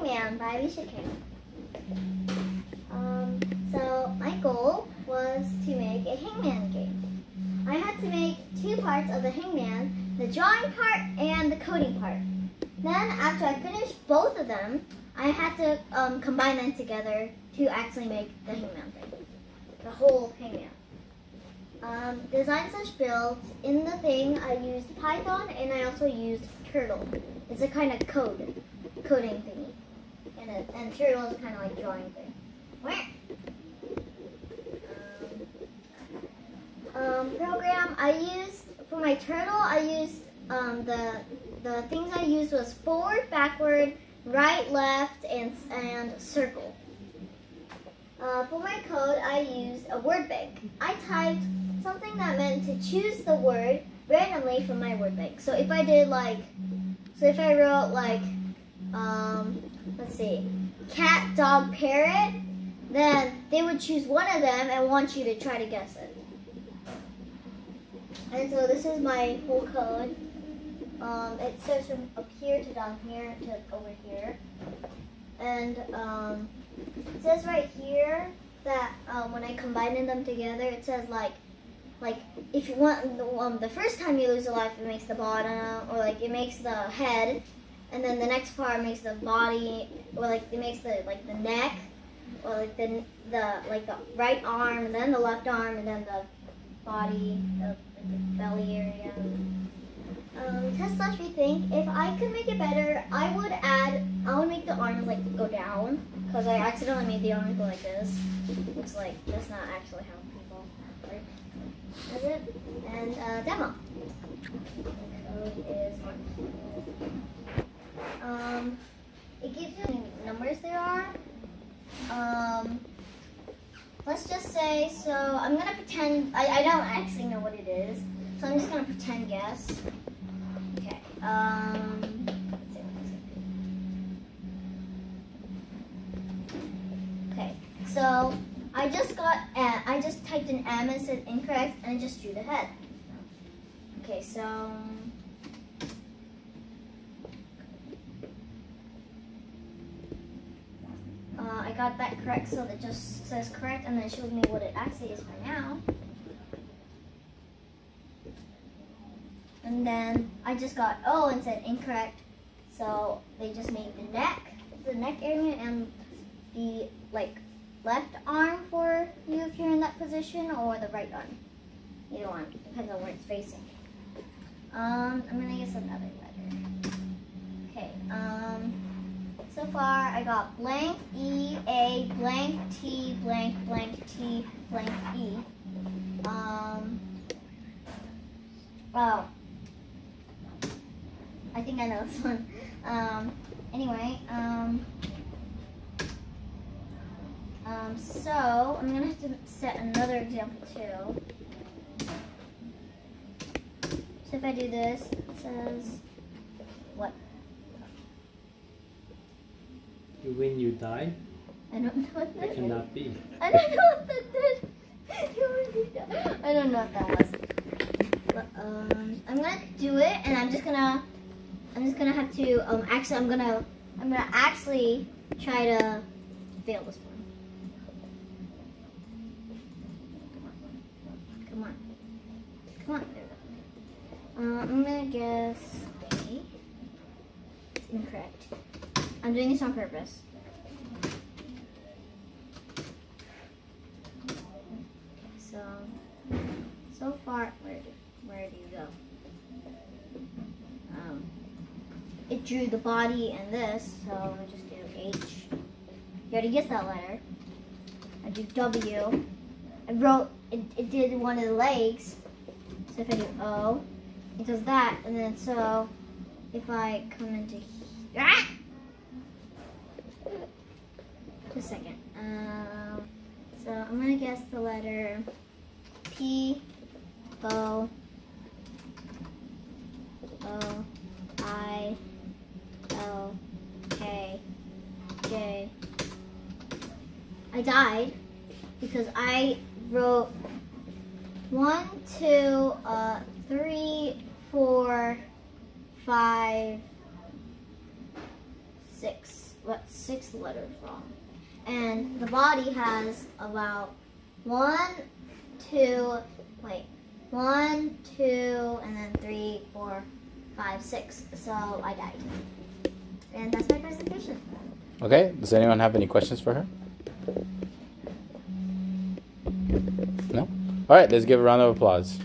Hangman by Alisha. So my goal was to make a Hangman game. I had to make 2 parts of the Hangman, the drawing part and the coding part. Then after I finished both of them, I had to combine them together to actually make the Hangman thing, the whole Hangman. Design / build. In the thing, I used Python and I also used Turtle. It's a kind of coding thingy, and Turtle is kind of like drawing thing. Program I used for my turtle. I used the things I used was forward, backward, right, left, and circle. For my code, I used a word bank. I typed something that meant to choose the word randomly from my word bank. So if I did if I wrote let's see, cat, dog, parrot, then they would choose one of them and want you to try to guess it. And so this is my whole code. It says from up here to down here to over here. And it says right here that when I combine them together, it says like if you want the first time you lose a life, it makes the bottom, or like it makes the head, and then the next part makes the body, or like it makes the neck, or like the right arm, and then the left arm, and then the body, the belly area. Test / rethink. If I could make it better, I would make the arms go down, because I accidentally made the arms go like this. It's like that's not actually how people work. That's it. And demo. The code is it gives you how many numbers there are. Let's just say, so I'm gonna pretend I don't actually know what it is, so I'm just gonna pretend guess. Okay. Let's see. Okay. So I just typed an M and said incorrect, and I just drew the head. Okay, so I got that correct, so that just says correct, and then it shows me what it actually is by now. And then I just got O and said incorrect, so they just made the neck area, and the left arm for you if you're in that position, or the right arm. Either one, depends on where it's facing. I'm gonna guess another letter. Okay. So far I got blank E, A, blank T, blank, blank T, blank E. Oh. I think I know this one. Anyway, so I'm gonna have to set another example too. So if I do this, it says what? You win, you die? I don't know what that It cannot be. I don't know what that did. I don't know what that was. But I'm gonna do it, and I'm just gonna have to actually I'm gonna actually try to fail this one. Come on. There we go. I'm gonna guess A. It's incorrect. I'm doing this on purpose. So far, where do you go? It drew the body and this, so I'm gonna just do H. You already guessed that letter. I do W. I wrote, it did one of the legs. So if I do O, it does that, and then so if I come into here, just a second. So I'm gonna guess the letter P, O, I, L, K, J. I died because I wrote 1, 2, 3, 4, 5, 6. 6 letters wrong. And the body has about 1, 2, and then 3, 4, 5, 6. So I died. And that's my presentation. Okay, does anyone have any questions for her? No? All right, let's give a round of applause.